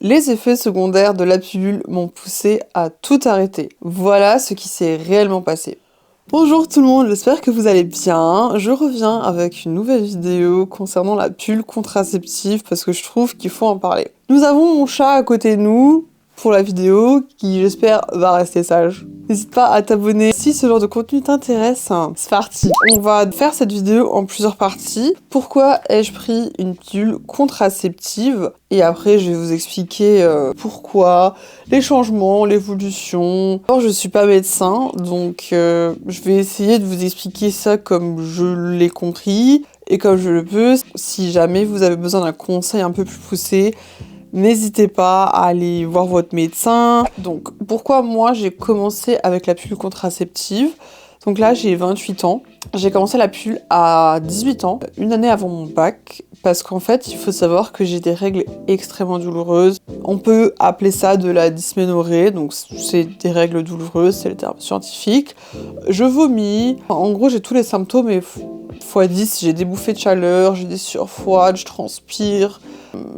Les effets secondaires de la pilule m'ont poussé à tout arrêter. Voilà ce qui s'est réellement passé. Bonjour tout le monde, j'espère que vous allez bien. Je reviens avec une nouvelle vidéo concernant la pilule contraceptive parce que je trouve qu'il faut en parler. Nous avons mon chat à côté de nous pour la vidéo qui, j'espère, va rester sage. N'hésite pas à t'abonner si ce genre de contenu t'intéresse. C'est parti. On va faire cette vidéo en plusieurs parties. Pourquoi ai-je pris une pilule contraceptive? Et après, je vais vous expliquer pourquoi, les changements, l'évolution. Alors, je suis pas médecin, donc je vais essayer de vous expliquer ça comme je l'ai compris et comme je le peux. Si jamais vous avez besoin d'un conseil un peu plus poussé, n'hésitez pas à aller voir votre médecin. Donc, pourquoi moi j'ai commencé avec la pilule contraceptive? Donc là, j'ai 28 ans. J'ai commencé la pilule à 18 ans, une année avant mon bac, parce qu'en fait, il faut savoir que j'ai des règles extrêmement douloureuses. On peut appeler ça de la dysménorrhée, donc c'est des règles douloureuses, c'est le terme scientifique. Je vomis. En gros, j'ai tous les symptômes et x10, j'ai des bouffées de chaleur, j'ai des sueurs froides, je transpire.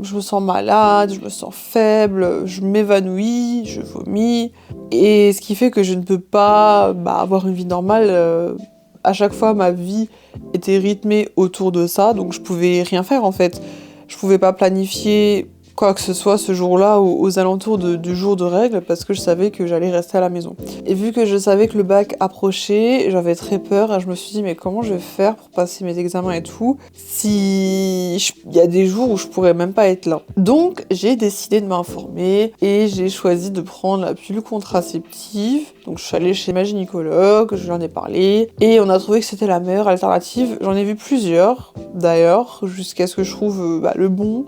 Je me sens malade, je me sens faible, je m'évanouis, je vomis. Et ce qui fait que je ne peux pas avoir une vie normale. À chaque fois, ma vie était rythmée autour de ça, donc je pouvais rien faire en fait. Je pouvais pas planifier quoi que ce soit ce jour-là aux alentours du jour de règles parce que je savais que j'allais rester à la maison. Et vu que je savais que le bac approchait, j'avais très peur et je me suis dit mais comment je vais faire pour passer mes examens et tout si il y a des jours où je pourrais même pas être là. Donc j'ai décidé de m'informer et j'ai choisi de prendre la pilule contraceptive. Donc je suis allée chez ma gynécologue, je lui en ai parlé et on a trouvé que c'était la meilleure alternative. J'en ai vu plusieurs d'ailleurs jusqu'à ce que je trouve le bon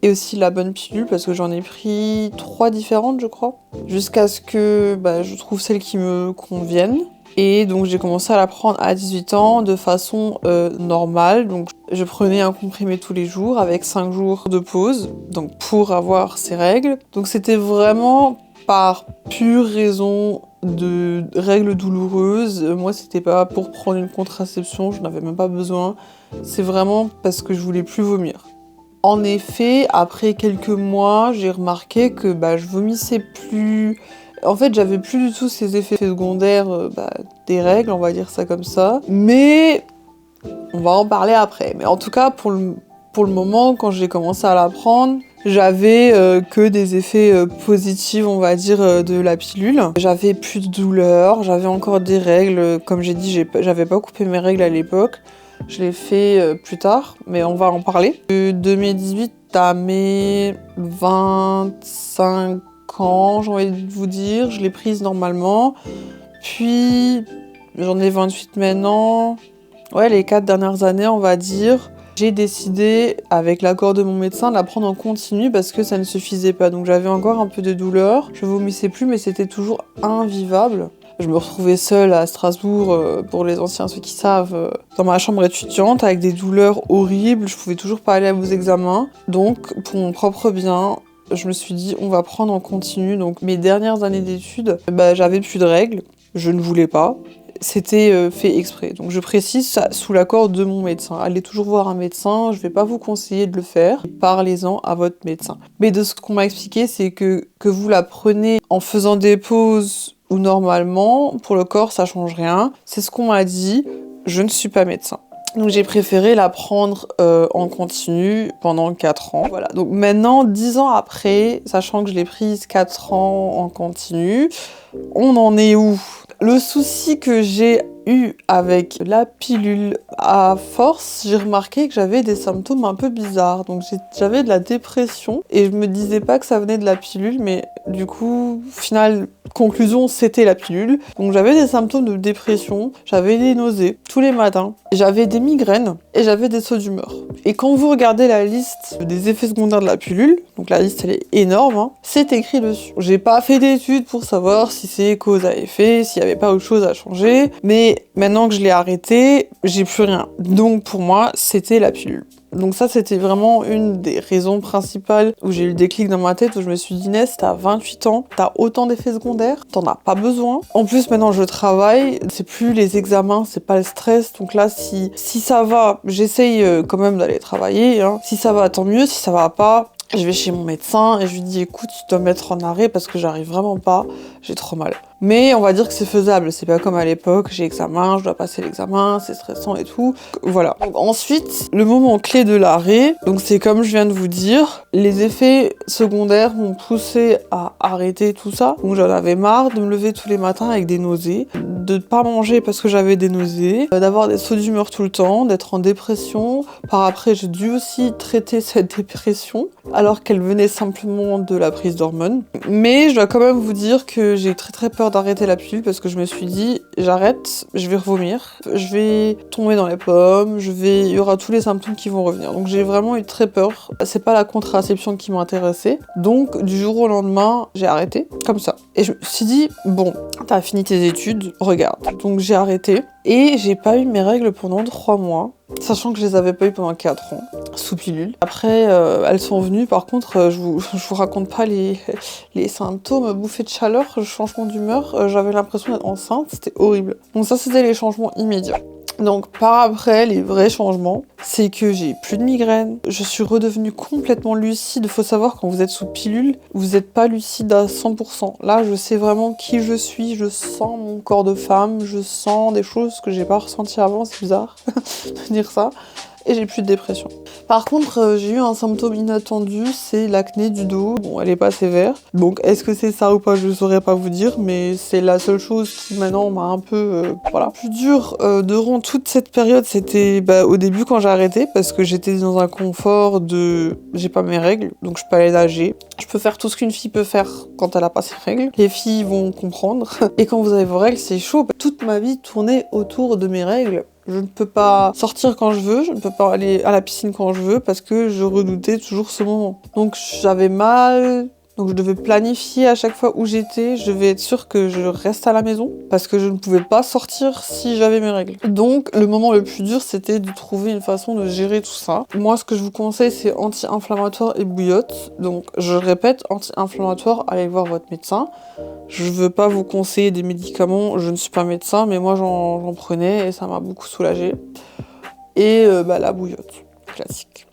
et aussi la bonne pilule parce que j'en ai pris 3 différentes je crois jusqu'à ce que je trouve celle qui me convienne. Et donc j'ai commencé à la prendre à 18 ans de façon normale. Donc je prenais un comprimé tous les jours avec 5 jours de pause donc pour avoir ces règles. Donc c'était vraiment par pure raison de règles douloureuses. Moi c'était pas pour prendre une contraception, je n'avais même pas besoin. C'est vraiment parce que je voulais plus vomir. En effet, après quelques mois, j'ai remarqué que je vomissais plus. En fait, j'avais plus du tout ces effets secondaires des règles, on va dire ça comme ça. Mais on va en parler après. Mais en tout cas, pour le moment, quand j'ai commencé à la prendre, j'avais que des effets positifs, on va dire, de la pilule. J'avais plus de douleur, j'avais encore des règles. Comme j'ai dit, j'avais pas coupé mes règles à l'époque. Je l'ai fait plus tard, mais on va en parler. De 2018 à mes 25 ans, j'ai envie de vous dire, je l'ai prise normalement. Puis, j'en ai 28 maintenant. Ouais, les 4 dernières années, on va dire. J'ai décidé, avec l'accord de mon médecin, de la prendre en continu parce que ça ne suffisait pas. Donc j'avais encore un peu de douleur. Je vomissais plus, mais c'était toujours invivable. Je me retrouvais seule à Strasbourg, pour les anciens, ceux qui savent, dans ma chambre étudiante, avec des douleurs horribles. Je pouvais toujours pas aller à vos examens. Donc, pour mon propre bien, je me suis dit, on va prendre en continu. Donc, mes dernières années d'études, j'avais plus de règles. Je ne voulais pas. C'était fait exprès. Donc, je précise ça sous l'accord de mon médecin. Allez toujours voir un médecin. Je vais pas vous conseiller de le faire. Parlez-en à votre médecin. Mais de ce qu'on m'a expliqué, c'est que vous la prenez en faisant des pauses ou normalement, pour le corps, ça change rien. C'est ce qu'on m'a dit. Je ne suis pas médecin. Donc j'ai préféré la prendre en continu pendant 4 ans. Voilà. Donc maintenant, 10 ans après, sachant que je l'ai prise 4 ans en continu, on en est où? Le souci que j'ai eu avec la pilule, à force, j'ai remarqué que j'avais des symptômes un peu bizarres. Donc j'avais de la dépression et je me disais pas que ça venait de la pilule, mais du coup, final, conclusion, c'était la pilule. Donc j'avais des symptômes de dépression, j'avais des nausées tous les matins, j'avais des migraines et j'avais des sauts d'humeur. Et quand vous regardez la liste des effets secondaires de la pilule, donc la liste elle est énorme, c'est écrit dessus. J'ai pas fait d'études pour savoir si c'est cause à effet, s'il y avait pas autre chose à changer, mais maintenant que je l'ai arrêté, j'ai plus rien. Donc pour moi, c'était la pilule. Donc ça, c'était vraiment une des raisons principales où j'ai eu le déclic dans ma tête, où je me suis dit, Inès, t'as 28 ans, t'as autant d'effets secondaires, t'en as pas besoin. En plus, maintenant, je travaille, c'est plus les examens, c'est pas le stress. Donc là, si ça va, j'essaye quand même d'aller travailler. Si ça va, tant mieux. Si ça va pas, Je vais chez mon médecin et je lui dis écoute, tu dois me mettre en arrêt parce que j'arrive vraiment pas, j'ai trop mal. Mais on va dire que c'est faisable, c'est pas comme à l'époque, j'ai examen, je dois passer l'examen, c'est stressant et tout. Voilà. Donc, ensuite, le moment clé de l'arrêt, donc c'est comme je viens de vous dire, les effets secondaires m'ont poussé à arrêter tout ça. Donc j'en avais marre de me lever tous les matins avec des nausées, de ne pas manger parce que j'avais des nausées, d'avoir des sauts d'humeur tout le temps, d'être en dépression. Par après, j'ai dû aussi traiter cette dépression, alors qu'elle venait simplement de la prise d'hormones. Mais je dois quand même vous dire que j'ai très peur d'arrêter la pilule parce que je me suis dit, j'arrête, je vais revomir, je vais tomber dans les pommes, il y aura tous les symptômes qui vont revenir. Donc j'ai vraiment eu très peur. C'est pas la contraception qui m'intéressait. Donc du jour au lendemain, j'ai arrêté, comme ça. Et je me suis dit, bon, t'as fini tes études, regarde. Donc j'ai arrêté et j'ai pas eu mes règles pendant 3 mois. Sachant que je les avais pas eu pendant 4 ans, sous pilule. Après, elles sont venues, par contre, je vous raconte pas les symptômes, bouffée de chaleur, changement d'humeur, j'avais l'impression d'être enceinte, c'était horrible. Donc ça, c'était les changements immédiats. Donc par après, les vrais changements, c'est que j'ai plus de migraines, je suis redevenue complètement lucide. Faut savoir, quand vous êtes sous pilule, vous n'êtes pas lucide à 100%. Là, je sais vraiment qui je suis, je sens mon corps de femme, je sens des choses que j'ai pas ressenties avant, c'est bizarre de dire ça. Et j'ai plus de dépression. Par contre, j'ai eu un symptôme inattendu, c'est l'acné du dos. Bon, elle est pas sévère. Donc, est-ce que c'est ça ou pas, je saurais pas vous dire, mais c'est la seule chose qui maintenant m'a un peu, voilà. Plus dur durant toute cette période, c'était au début quand j'ai arrêté, parce que j'étais dans un confort de, j'ai pas mes règles, donc je peux aller nager. Je peux faire tout ce qu'une fille peut faire quand elle a pas ses règles. Les filles vont comprendre. Et quand vous avez vos règles, c'est chaud. Toute ma vie tournait autour de mes règles. Je ne peux pas sortir quand je veux, je ne peux pas aller à la piscine quand je veux parce que je redoutais toujours ce moment. Donc j'avais mal, donc je devais planifier à chaque fois où j'étais, je devais être sûre que je reste à la maison parce que je ne pouvais pas sortir si j'avais mes règles. Donc le moment le plus dur, c'était de trouver une façon de gérer tout ça. Moi, ce que je vous conseille, c'est anti-inflammatoire et bouillotte. Donc je répète, anti-inflammatoire, allez voir votre médecin. Je veux pas vous conseiller des médicaments, je ne suis pas médecin, mais moi j'en prenais et ça m'a beaucoup soulagée. Et la bouillotte, classique.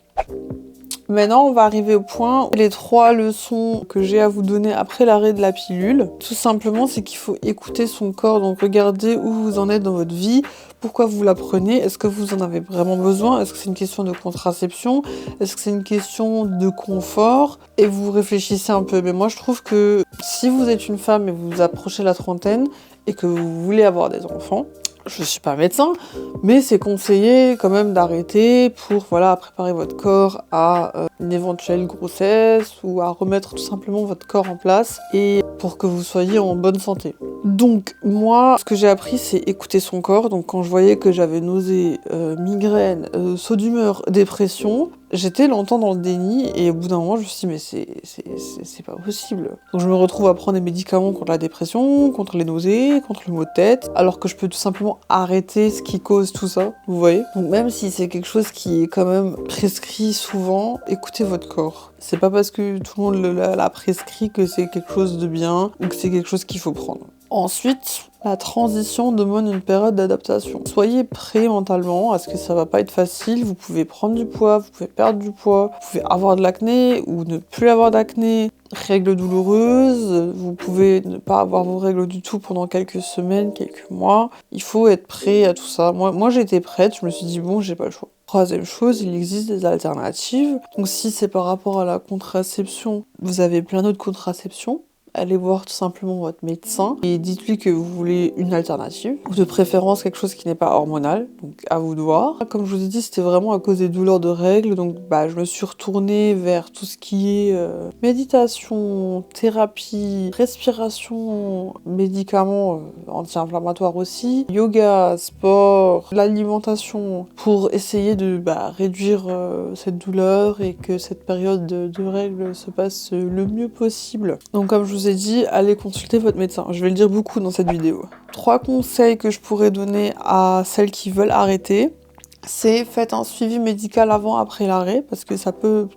Maintenant, on va arriver au point où les 3 leçons que j'ai à vous donner après l'arrêt de la pilule. Tout simplement, c'est qu'il faut écouter son corps, donc regardez où vous en êtes dans votre vie, pourquoi vous la prenez, est-ce que vous en avez vraiment besoin, est-ce que c'est une question de contraception, est-ce que c'est une question de confort, et vous réfléchissez un peu. Mais moi, je trouve que si vous êtes une femme et vous approchez la trentaine et que vous voulez avoir des enfants, je suis pas médecin, mais c'est conseillé quand même d'arrêter pour préparer votre corps à une éventuelle grossesse ou à remettre tout simplement votre corps en place et pour que vous soyez en bonne santé. Donc moi, ce que j'ai appris, c'est écouter son corps. Donc quand je voyais que j'avais nausées, migraines, sauts d'humeur, dépression, j'étais longtemps dans le déni et au bout d'un moment, je me suis dit mais c'est pas possible. Donc je me retrouve à prendre des médicaments contre la dépression, contre les nausées, contre le maux de tête, alors que je peux tout simplement arrêter ce qui cause tout ça, vous voyez. Donc même si c'est quelque chose qui est quand même prescrit souvent, écoutez votre corps. C'est pas parce que tout le monde l'a prescrit que c'est quelque chose de bien ou que c'est quelque chose qu'il faut prendre. Ensuite, la transition demande une période d'adaptation. Soyez prêts mentalement à ce que ça va pas être facile. Vous pouvez prendre du poids, vous pouvez perdre du poids, vous pouvez avoir de l'acné ou ne plus avoir d'acné. Règles douloureuses, vous pouvez ne pas avoir vos règles du tout pendant quelques semaines, quelques mois. Il faut être prêt à tout ça. Moi j'étais prête, je me suis dit bon, j'ai pas le choix. Troisième chose, il existe des alternatives. Donc si c'est par rapport à la contraception, vous avez plein d'autres contraceptions. Allez voir tout simplement votre médecin et dites-lui que vous voulez une alternative, ou de préférence quelque chose qui n'est pas hormonal, donc à vous de voir. Comme je vous ai dit, c'était vraiment à cause des douleurs de règles, donc je me suis retournée vers tout ce qui est méditation, thérapie, respiration, médicaments anti-inflammatoires aussi, yoga, sport, l'alimentation, pour essayer de réduire cette douleur et que cette période de règles se passe le mieux possible. Donc comme je vous ai dit, allez consulter votre médecin. Je vais le dire beaucoup dans cette vidéo. 3 conseils que je pourrais donner à celles qui veulent arrêter, c'est faites un suivi médical avant après l'arrêt parce que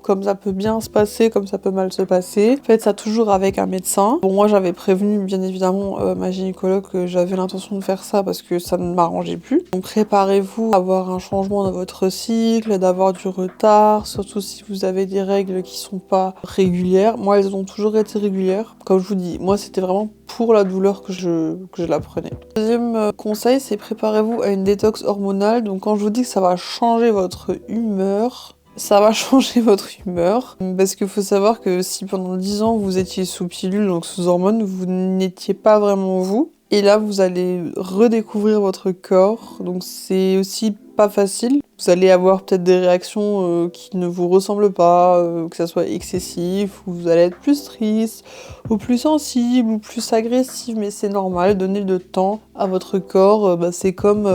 comme ça peut bien se passer, comme ça peut mal se passer. Faites ça toujours avec un médecin. Bon, moi j'avais prévenu bien évidemment ma gynécologue que j'avais l'intention de faire ça parce que ça ne m'arrangeait plus. Donc préparez-vous à avoir un changement dans votre cycle, d'avoir du retard, surtout si vous avez des règles qui sont pas régulières. Moi elles ont toujours été régulières. Comme je vous dis, moi c'était vraiment pour la douleur que je la prenais. Deuxième conseil, c'est préparez-vous à une détox hormonale. Donc quand je vous dis que ça va changer votre humeur, ça va changer votre humeur. Parce qu'il faut savoir que si pendant 10 ans vous étiez sous pilule, donc sous hormones, vous n'étiez pas vraiment vous. Et là, vous allez redécouvrir votre corps. Donc c'est aussi pas facile. Vous allez avoir peut-être des réactions qui ne vous ressemblent pas, que ça soit excessif, ou vous allez être plus triste, ou plus sensible, ou plus agressif, mais c'est normal, donnez le temps à votre corps, c'est comme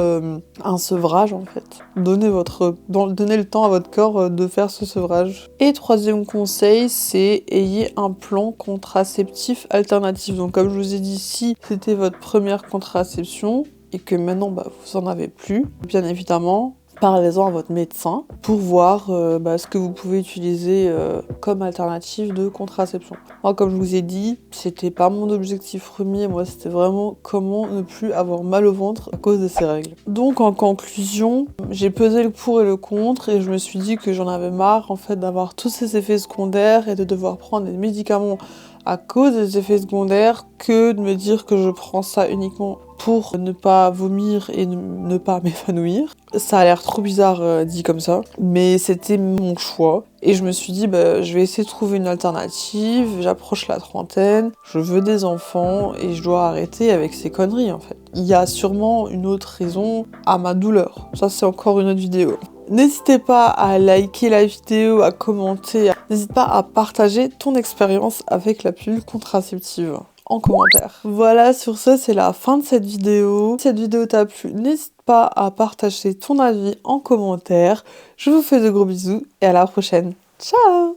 un sevrage en fait. Donnez le temps à votre corps de faire ce sevrage. Et troisième conseil, c'est ayez un plan contraceptif alternatif. Donc comme je vous ai dit, si c'était votre première contraception, et que maintenant vous en avez plus, bien évidemment, parlez-en à votre médecin pour voir ce que vous pouvez utiliser comme alternative de contraception. Moi, comme je vous ai dit, c'était pas mon objectif premier, moi c'était vraiment comment ne plus avoir mal au ventre à cause de ces règles. Donc en conclusion, j'ai pesé le pour et le contre et je me suis dit que j'en avais marre en fait d'avoir tous ces effets secondaires et de devoir prendre des médicaments à cause des effets secondaires que de me dire que je prends ça uniquement pour ne pas vomir et ne pas m'évanouir. Ça a l'air trop bizarre dit comme ça, mais c'était mon choix. Et je me suis dit, je vais essayer de trouver une alternative, j'approche la trentaine, je veux des enfants et je dois arrêter avec ces conneries en fait. Il y a sûrement une autre raison à ma douleur. Ça c'est encore une autre vidéo. N'hésitez pas à liker la vidéo, à commenter, n'hésite pas à partager ton expérience avec la pilule contraceptive en commentaire. Voilà, sur ce, c'est la fin de cette vidéo. Si cette vidéo t'a plu, n'hésite pas à partager ton avis en commentaire. Je vous fais de gros bisous et à la prochaine. Ciao!